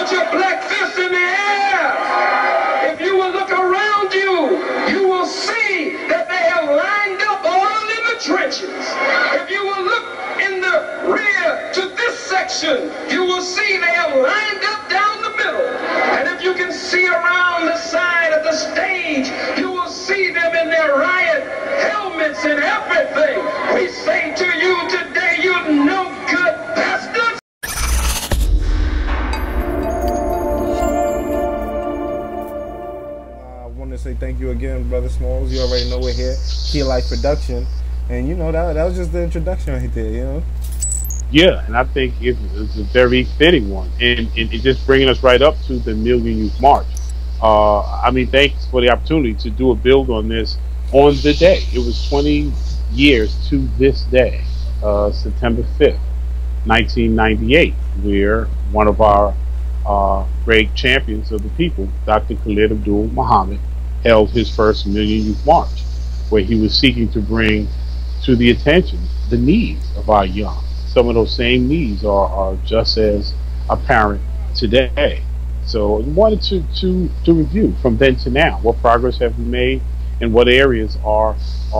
Put your black fist in the air. If you will look around you, you will see that they have lined up all in the trenches. If you will look in the rear to this section, you will see they have lined up down the middle. And if you can see around the side of the stage, you will see them in their riot helmets and everything. We say to you today, you no good bastards. I want to say thank you again, Brother Smalls. You already know we're here, Key Life Production. And you know, that was just the introduction right there, you know? Yeah, and I think it's a very fitting one. And it just bringing us right up to the Million Youth March. I mean, thanks for the opportunity to do a build on this on the day. It was 20 years to this day, September 5th, 1998, where one of our great champions of the people, Dr. Khalid Abdul Muhammad, held his first Million Youth March, where he was seeking to bring to the attention the needs of our young. Some of those same needs are just as apparent today. So I wanted to review from then to now. What progress have we made, and what areas are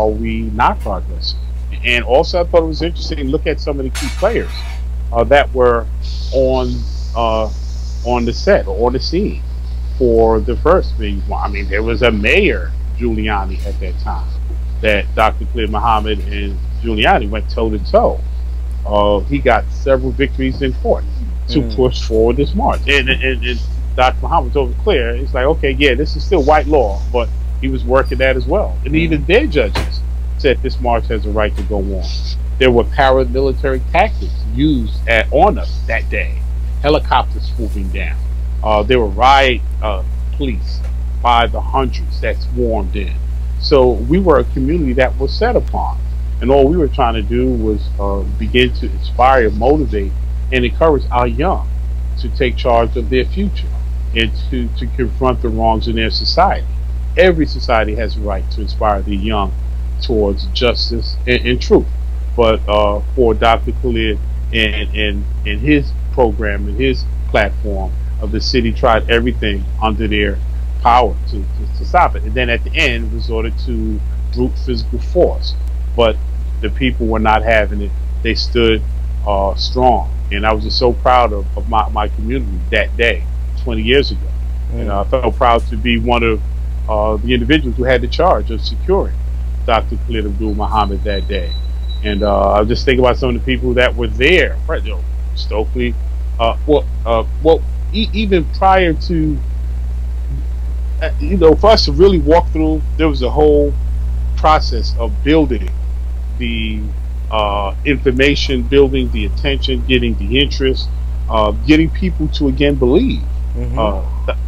we not progressing? And also, I thought it was interesting to look at some of the key players that were on the set or on the scene for the first thing. I mean, there was a mayor, Giuliani, at that time, that Dr. Khalid Muhammad and Giuliani went toe to toe. He got several victories in court to push forward this march. And Dr. Muhammad told it clear, it's like, okay, yeah, this is still white law, but he was working that as well. And even their judges said this march has a right to go on. There were paramilitary tactics used on us that day. Helicopters swooping down. There were riot police by the hundreds that swarmed in. So we were a community that was set upon. And all we were trying to do was begin to inspire, motivate, and encourage our young to take charge of their future and to confront the wrongs in their society. Every society has a right to inspire the young towards justice and truth. But for Dr. Khalid and his program and his platform, the city tried everything under their power to stop it. And then at the end resorted to brute physical force. But the people were not having it. They stood strong. And I was just so proud of my community that day, 20 years ago. And I felt proud to be one of the individuals who had the charge of securing Dr. Khalid Abdul Muhammad that day. And I just think about some of the people that were there. Right, you know, Stokely. Even prior to, for us to really walk through, there was a whole process of building the information, building the attention, getting the interest, getting people to again believe.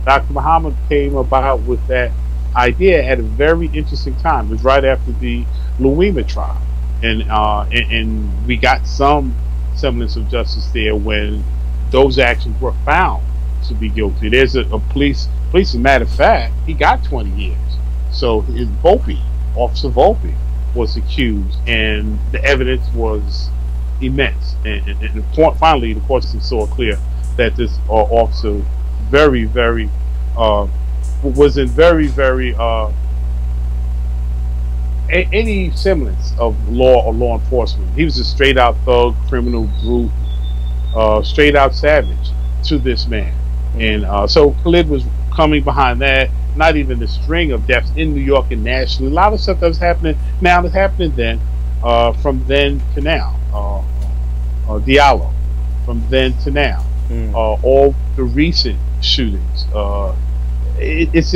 Dr. Muhammad came about with that idea at a very interesting time. It was right after the Louima trial, and we got some semblance of justice there when those actions were found to be guilty. There's a police, as a matter of fact, he got 20 years. So his Officer Volpe, was accused, and the evidence was immense. And finally, the court saw clear that this officer was in very any semblance of law or law enforcement. He was a straight out thug, criminal, brute, straight out savage to this man. And so Khalid was coming behind that. Not even the string of deaths in New York and nationally. A lot of stuff that was happening now that's happening then, from then to now. Diallo, from then to now. All the recent shootings. It's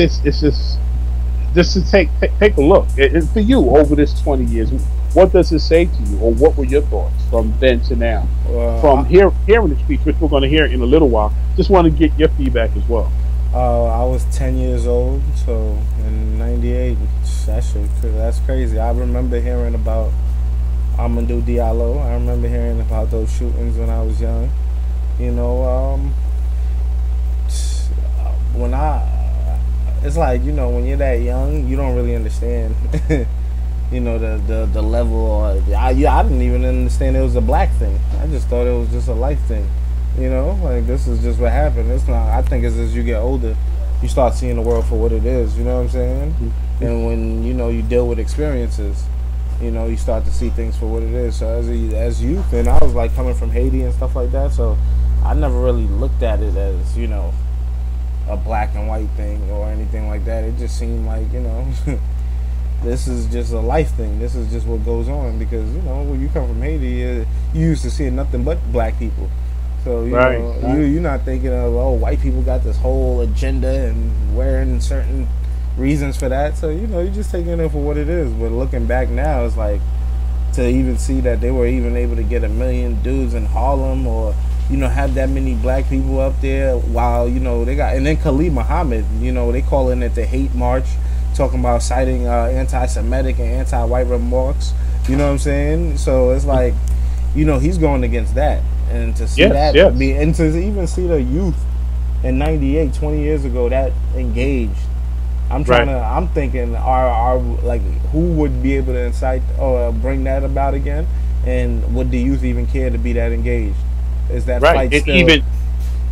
just to take a look. For you, over this 20 years, what does it say to you, or what were your thoughts from then to now? From hearing the speech, which we're going to hear in a little while, just want to get your feedback as well. I was 10 years old, so in '98, that's crazy. I remember hearing about Amadou Diallo. I remember hearing about those shootings when I was young. It's like, when you're that young, you don't really understand, the level. I didn't even understand it was a black thing. I just thought it was just a life thing. You know, like this is just what happened. It's not. I think as you get older, you start seeing the world for what it is. You know what I'm saying? And when you deal with experiences, you start to see things for what it is. So as youth, and I was like coming from Haiti and stuff like that, so I never really looked at it as a black and white thing or anything like that. It just seemed like this is just a life thing. This is just what goes on because when you come from Haiti, you used to see nothing but black people. So you're not thinking of white people got this whole agenda and wearing certain reasons for that. So you're just taking it for what it is. But looking back now, it's like to even see that they were even able to get 1 million dudes in Harlem or have that many black people up there while they got, and then Khalid Muhammad, they calling it the hate march, talking about citing anti-Semitic and anti-white remarks. You know what I'm saying? So it's like he's going against that, and to see be, and to even see the youth in '98, 20 years ago, that engaged. I'm thinking, are like, who would be able to incite or bring that about again, and would the youth even care to be that engaged? Is that fight still?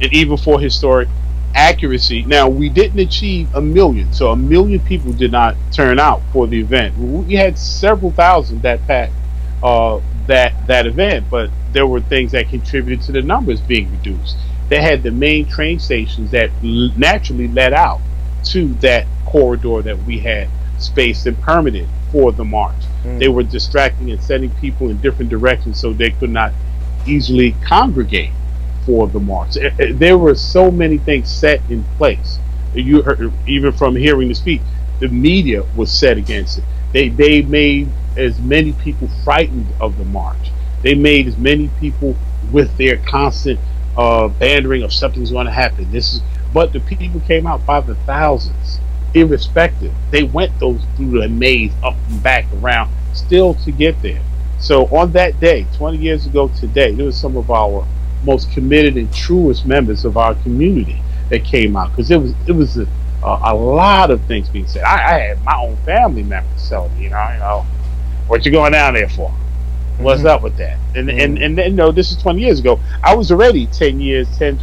Even for historic accuracy. Now, we didn't achieve 1 million, so 1 million people did not turn out for the event. We had several thousand that packed that event, but there were things that contributed to the numbers being reduced. They had the main train stations that naturally led out to that corridor that we had spaced and permitted for the march. They were distracting and sending people in different directions so they could not easily congregate for the march. There were so many things set in place. You heard, even from hearing the speech, the media was set against it. They made as many people frightened of the march. They made as many people with their constant bandering of something's going to happen. But the people came out by the thousands, irrespective. They went through the maze, up and back, around, still to get there. So on that day, 20 years ago today, there was some of our most committed and truest members of our community that came out, because it was a lot of things being said. I had my own family members tell me, what you going down there for? What's up with that? And this is 20 years ago. I was already 10,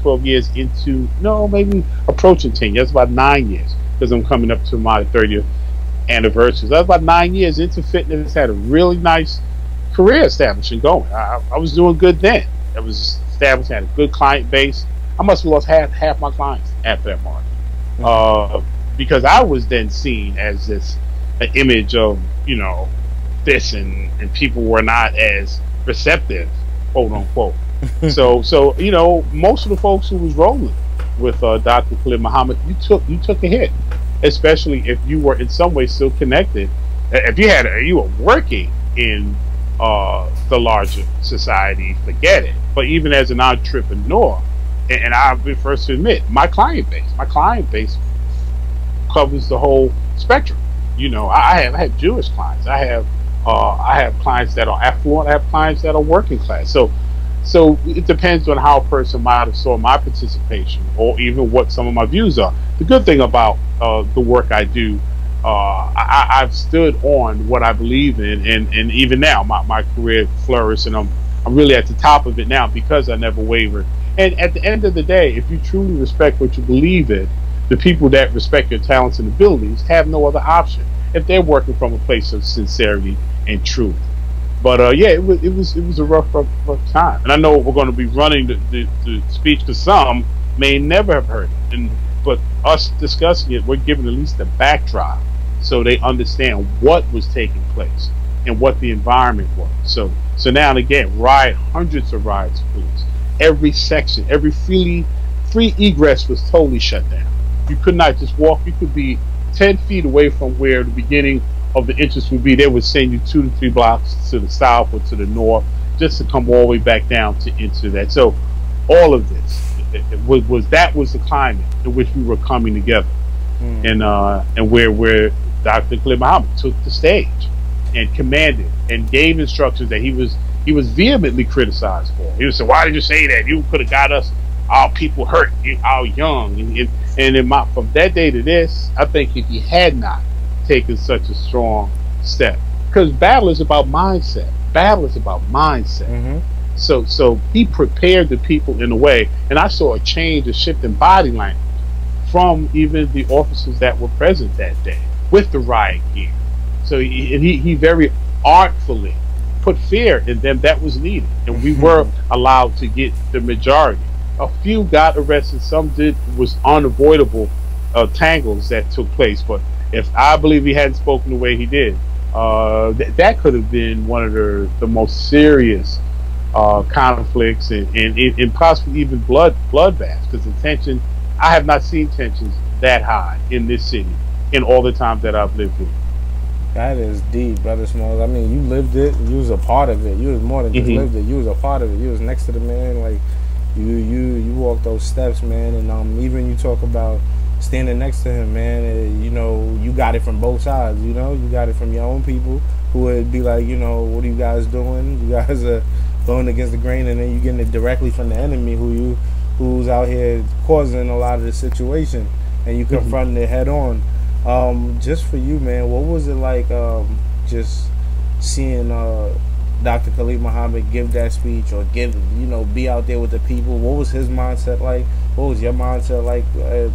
12 years into, maybe approaching 10 years, about 9 years, because I'm coming up to my 30th anniversary. So I was about 9 years into fitness, had a really nice career establishing going. I was doing good then. I was established, had a good client base. I must have lost half my clients after that march, because I was then seen as this image of this, and people were not as receptive, quote unquote. so most of the folks who was rolling with Dr. Khalid Muhammad, you took a hit, especially if you were in some way still connected. If you were working in the larger society, forget it. But even as an entrepreneur, and I'll be first to admit, my client base covers the whole spectrum. I have Jewish clients. I have clients that are affluent. I have clients that are working class. So it depends on how a person might have saw my participation, or even what some of my views are. The good thing about the work I do, I've stood on what I believe in, and even now my career flourished, and I'm really at the top of it now because I never wavered. And at the end of the day, if you truly respect what you believe in, the people that respect your talents and abilities have no other option if they're working from a place of sincerity and truth. But it was a rough time, and I know we're going to be running the speech, because some may never have heard it, but us discussing it, we're giving at least a backdrop so they understand what was taking place and what the environment was. So now and again, hundreds of riots, please. Every section, every free egress was totally shut down. You could not just walk. You could be 10 feet away from where the beginning of the entrance would be. They would send you 2 to 3 blocks to the south or to the north just to come all the way back down to into that. So all of this was the climate in which we were coming together, and where Dr. Khalid Muhammad took the stage and commanded and gave instructions that he was vehemently criticized for. He would say, "Why did you say that? You could have got us, our people hurt, our young." And from that day to this, I think if he had not taken such a strong step, because battle is about mindset. So he prepared the people in a way, and I saw a change, a shift in body language from even the officers that were present that day with the riot gear. So he very artfully put fear in them that was needed, and we were allowed to get the majority. A few got arrested, some did, was unavoidable tangles that took place. But if I believe he hadn't spoken the way he did, that could have been one of the most serious conflicts and possibly even bloodbaths, because the tension, I have not seen tensions that high in this city in all the time that I've lived here. That is deep, Brother Smalls. I mean, you lived it. You was a part of it. You was more than just lived it. You was a part of it. You was next to the man. Like, you walked those steps, man. And even you talk about standing next to him, man. You know, you got it from both sides. You know, you got it from your own people who would be like, you know, what are you guys doing? You guys are going against the grain, and then you getting it directly from the enemy who's out here causing a lot of the situation, and you confronting it head on. Just for you, man, what was it like just seeing Dr. Khalid Muhammad give that speech, or be out there with the people? What was his mindset like? What was your mindset like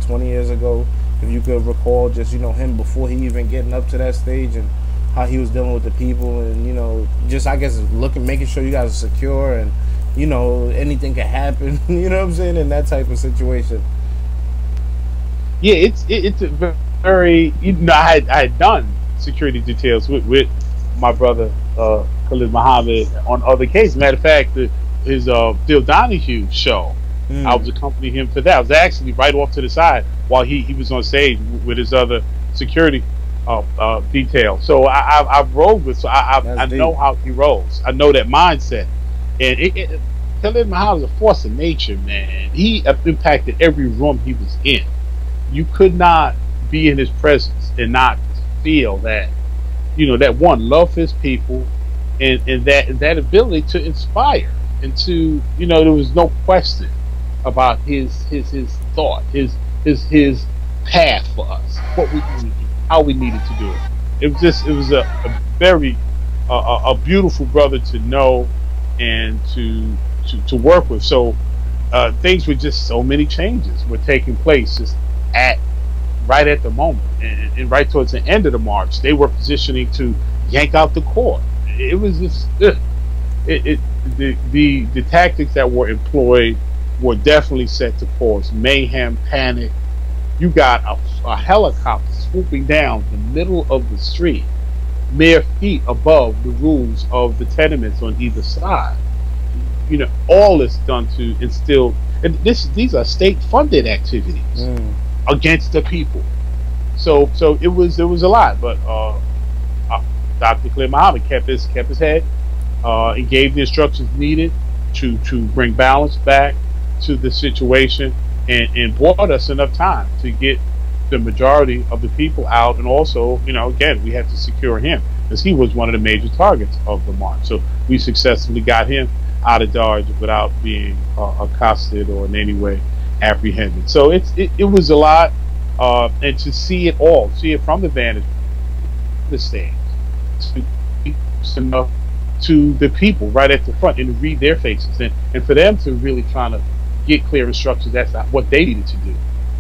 20 years ago? If you could recall just, him before he even getting up to that stage, and how he was dealing with the people, and, just, I guess, making sure you guys are secure, and, anything could happen, you know what I'm saying, in that type of situation. Yeah, it's a very, I had done security details with my brother Khalid Muhammad on other cases. Matter of fact, his Phil Donahue show, I was accompanying him for that. I was actually right off to the side while he was on stage with his other security detail. So I've rolled with, so I know how he rolls. I know that mindset, and Khalid Muhammad is a force of nature, man. He impacted every room he was in. You could not be in his presence and not feel that, that one, love his people, and that ability to inspire, and to, there was no question about his thought, his path for us, what we needed to do, how we needed to do it. It was a very beautiful brother to know and to work with. So things were just, so many changes were taking place just right at the moment, and right towards the end of the march, they were positioning to yank out the cord. It was just the tactics that were employed were definitely set to cause mayhem, panic. You got a helicopter swooping down the middle of the street, mere feet above the roofs of the tenements on either side. All is done to instill, and these are state-funded activities against the people. So it was a lot, but Dr. Khalid Muhammad kept his head and gave the instructions needed to bring balance back to the situation, and bought us enough time to get the majority of the people out. And also, again, we had to secure him, because he was one of the major targets of the march. So we successfully got him out of Dodge without being accosted or in any way apprehended. So it was a lot, and to see it from the vantage, the stage, to the people right at the front, and to read their faces, and for them to really try to get clear instructions. That's not what they needed to do.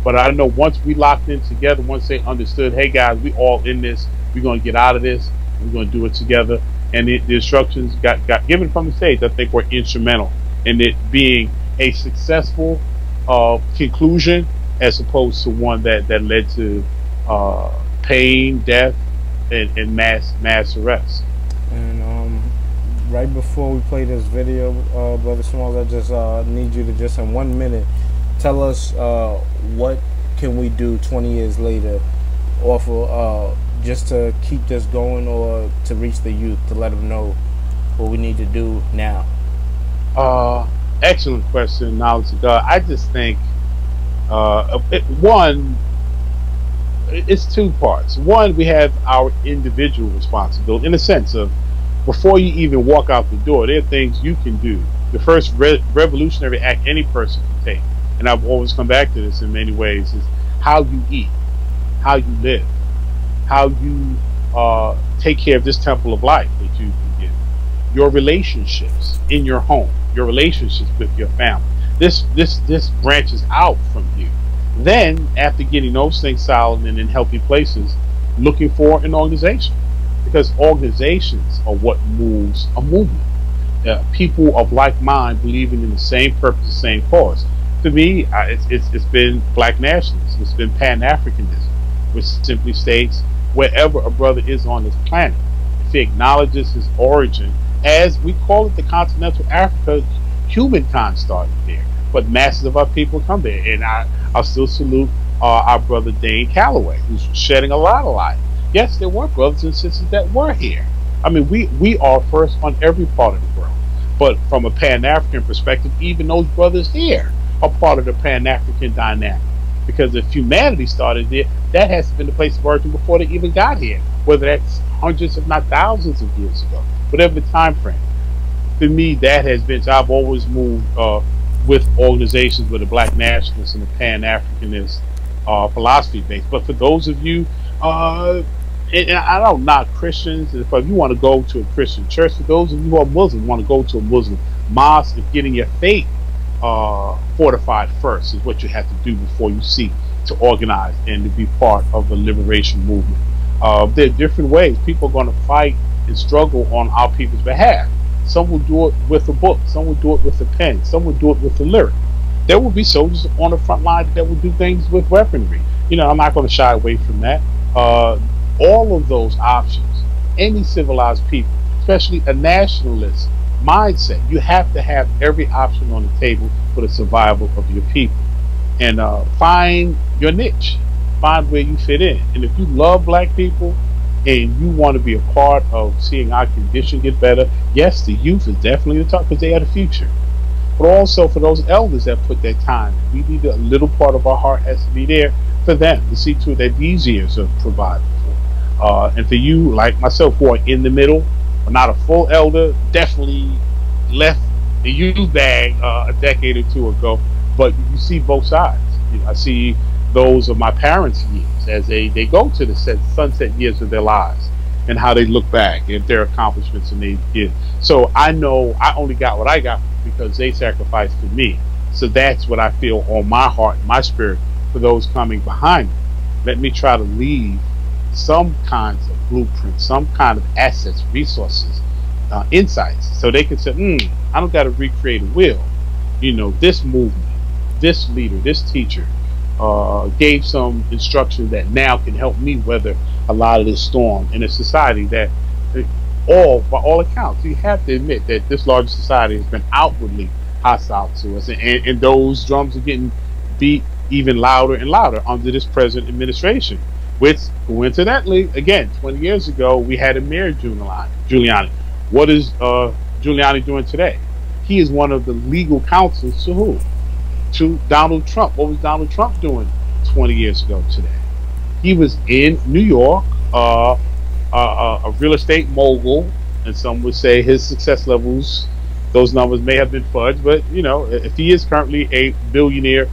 But I know once we locked in together, once they understood, hey guys, we all in this, we're going to get out of this, we're going to do it together, and the instructions got given from the stage, I think were instrumental in it being a successful conclusion, as opposed to one that led to pain, death, and mass arrest. And right before we play this video, Brother Smalls, I just need you to just in 1 minute tell us what can we do 20 years later, or for just to keep this going, or to reach the youth, to let them know what we need to do now. Excellent question, knowledge of God. I just think one, it's two parts. One, we have our individual responsibility, in the sense of, before you even walk out the door, there are things you can do. The first revolutionary act any person can take, and I've always come back to this in many ways, is how you eat, how you live, how you take care of this temple of life that you can give, your relationships in your home, your relationships with your family. This branches out from you. Then, after getting those things solid and in healthy places, looking for an organization, because organizations are what moves a movement. People of like mind believing in the same purpose, the same cause. To me, it's been black nationalism. It's been Pan-Africanism, which simply states wherever a brother is on this planet, if he acknowledges his origin, as we call it, the continental Africa, humankind started there, but masses of our people come there. And I'll still salute our brother Dane Calloway, who's shedding a lot of light. Yes, there were brothers and sisters that were here. I mean, we are first on every part of the world. But from a Pan-African perspective, even those brothers here are part of the Pan-African dynamic. Because if humanity started there, that has been the place of origin before they even got here. Whether that's hundreds, if not thousands of years ago. Whatever the time frame. For me, that has been, so I've always moved with organizations with a black nationalist and a Pan-Africanist philosophy base. But for those of you, and I don't knock Christians, if you want to go to a Christian church, for those of you who are Muslim, want to go to a Muslim mosque, and getting your faith fortified first is what you have to do before you seek to organize and to be part of the liberation movement. There are different ways. People are going to fight and struggle on our people's behalf. Some will do it with a book. Some will do it with a pen. Some will do it with a lyric. There will be soldiers on the front line that will do things with weaponry. You know, I'm not going to shy away from that. All of those options, any civilized people, especially a nationalist mindset, you have to have every option on the table for the survival of your people. And find your niche, find where you fit in. And if you love black people and you want to be a part of seeing our condition get better, yes, the youth is definitely the top because they are the future. But also for those elders that put their time, we need a little part of our heart has to be there for them to see to it that these years are provided for. And for you, like myself, who are in the middle, but not a full elder, definitely left the youth bag a decade or two ago. But you see both sides. You know, I see those of my parents' years as they go to the sunset years of their lives and how they look back at their accomplishments and they did. So I know I only got what I got because they sacrificed for me. So that's what I feel on my heart, my spirit, for those coming behind me. Let me try to leave some kinds of blueprints, some kind of assets, resources, insights, so they can say, I don't got to recreate a wheel. You know, this movement, this leader, this teacher gave some instruction that now can help me weather a lot of this storm in a society that by all accounts, you have to admit that this larger society has been outwardly hostile to us, and those drums are getting beat even louder and louder under this present administration. Which, coincidentally, again, 20 years ago, we had a mayor, Giuliani. What is Giuliani doing today? He is one of the legal counsels to who? To Donald Trump. What was Donald Trump doing 20 years ago today? He was in New York, a real estate mogul, and some would say his success levels, those numbers may have been fudged, but, you know, if he is currently a billionaire,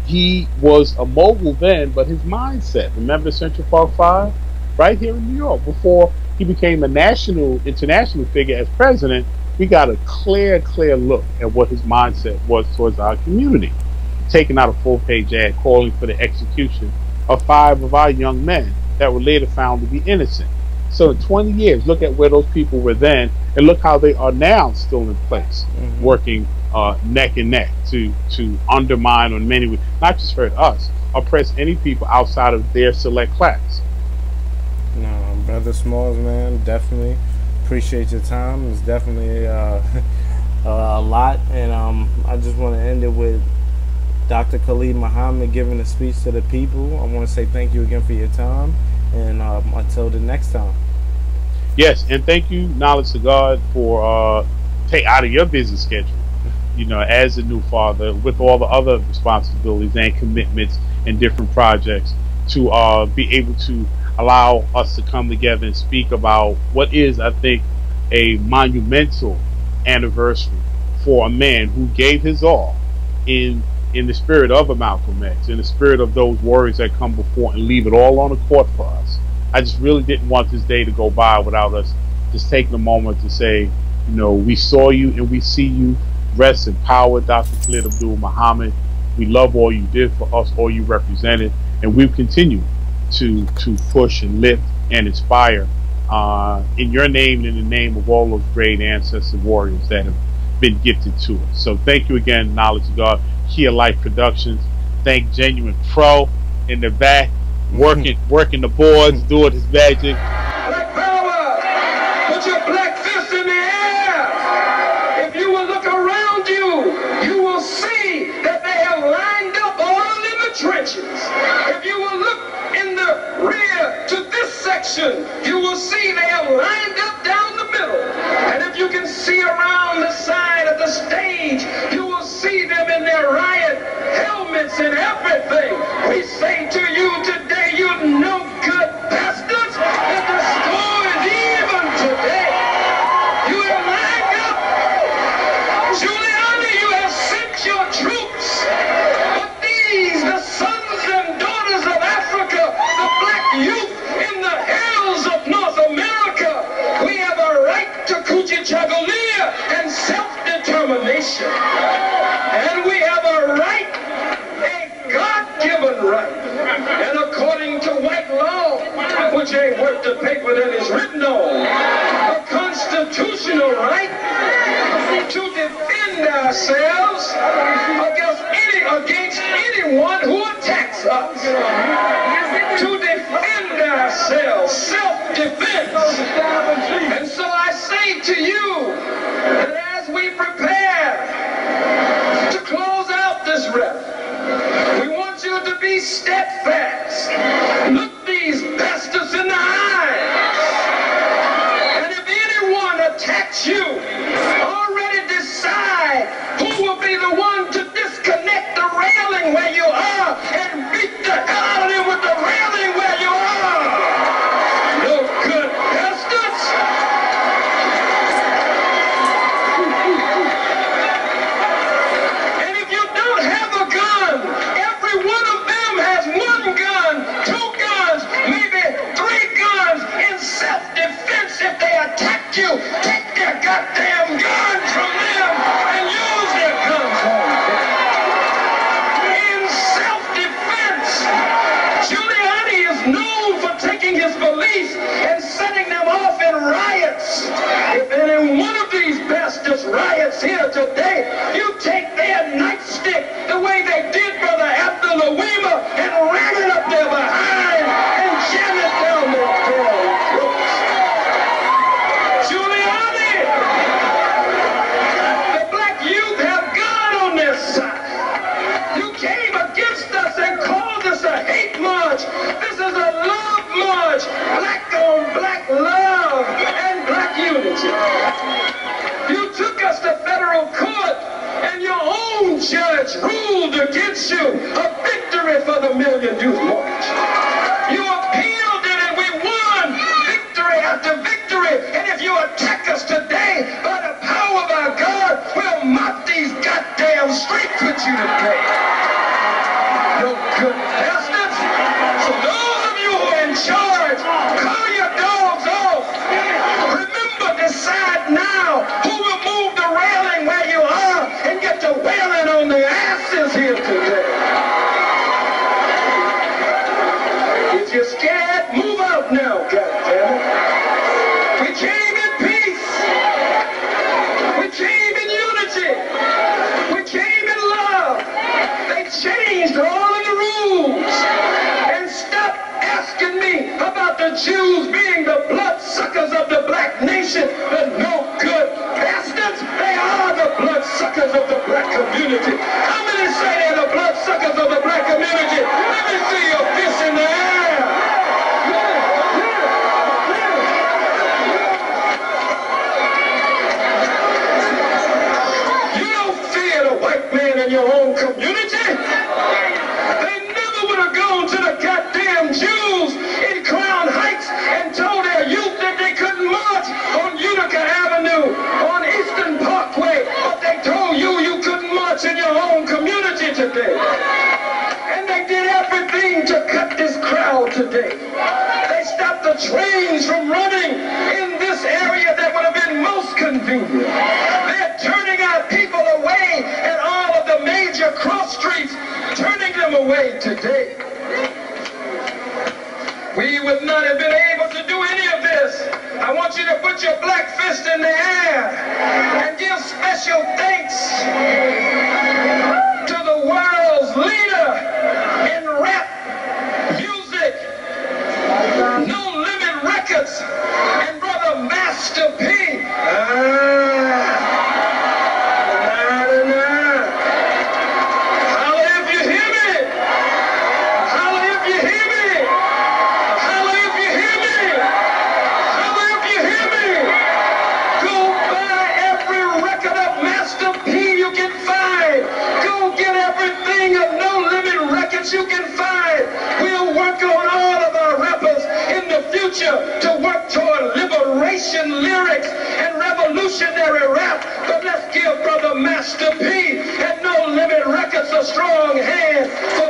he was a mogul then, but his mindset, remember Central Park 5? Right here in New York, before he became a international figure as president, we got a clear look at what his mindset was towards our community. Taking out a full-page ad calling for the execution of 5 of our young men that were later found to be innocent. So in 20 years, look at where those people were then, and look how they are now still in place, working neck and neck to undermine on many, not just hurt us, oppress any people outside of their select class. No, Brother Smalls, man, definitely appreciate your time. It's definitely a lot, and I just want to end it with Dr. Khalid Muhammad giving a speech to the people. I want to say thank you again for your time, and until the next time. Yes, and thank you, Knowledge to God, for take out of your busy schedule, you know, as a new father, with all the other responsibilities and commitments and different projects, to be able to allow us to come together and speak about what is, I think, a monumental anniversary for a man who gave his all in the spirit of a Malcolm X, in the spirit of those warriors that come before and leave it all on the court for us. I just really didn't want this day to go by without us just taking a moment to say, you know, we saw you and we see you. Rest in power, Dr. Khalid Abdul Muhammad. We love all you did for us, all you represented, and we'll continue to push and lift and inspire in your name and in the name of all those great ancestor warriors that have been gifted to us. So thank you again, Knowledge of God, Kia Life Productions. Thank Genuine Pro in the back, working the boards, doing his magic. Black power! Put your black fist in the air! If you will look around you, you will see that they have lined up all in the trenches. If you will look in the rear to this section, you will see they have lined up down the middle. And if you can see around the side of the stage, you will see them in their riot helmets and everything. We say to you today, you no good bastards, that the score is even today. You have lined up. Giuliani, you have sent your troops. But these, the sons and daughters of Africa, the black youth in the hills of North America, we have a right to Kujichagulia and self-determination. And we have a right, a God-given right. And according to white law, which ain't worth the paper that it's written on, a constitutional right to defend ourselves against anyone who attacks us. To defend ourselves, self-defense. And so I say to you that as we prepare to close out this rep, we want you to be steadfast. Look these bastards in the eyes. And if anyone attacks you, already decide who will be the one to disconnect the railing where you are and beat the hell out of them with the railing where you are. No good bastards. And if you don't have a gun, every one of them has one gun, two guns, maybe three guns in self-defense. If they attack you, take their goddamn guns from them and use their guns on them. In self-defense, Giuliani is known for taking his police and setting them off in riots. If any one of these bastards riots here today, you take their nightstick the way they did Brother Abdullah Weema and ram it up their behind and jam it down their throats. Giuliani, the black youth have God on their side. You came against us and called us a hate march. This is a love march. Black on black love and black unity. You took us to federal court and your own judge ruled against you. A victory for the Million Youth March. You appealed it and we won victory after victory. And if you attack us today, by the power of our God, we'll mop these goddamn streets with you today. No good bastards. So those of you who are in charge, call your dogs off. Remember, decide now who will move the railing where you are and get to wailing on the asses here today. If you're scared, move out now, goddammit. We came in peace. We came in unity. We came in love. They changed all of the rules. And stop asking me about the Jews being the bloodsuckers of the black nation. The no good bastards. They are the bloodsuckers of the black community. How many say they're the bloodsuckers of the black community? Let me see your fists in the air. You don't fear the white man in your own community. They never would have gone to the goddamn Jews in Crown Heights and told their youth that they couldn't march on Utica Avenue, on Eastern Parkway, but they told you you couldn't march in your own community today. And they did everything to cut this crowd today. They stopped the trains from running in this area that would have been most convenient. They're turning our people away the cross streets, turning them away today. We would not have been able to do any of this. I want you to put your black fist in the air and give special thanks to the world's leader in rap music, No Limit Records, and Brother Master P. You can find. We'll work on all of our rappers in the future to work toward liberation lyrics and revolutionary rap. But let's give Brother Master P and No Limit Records a strong hand for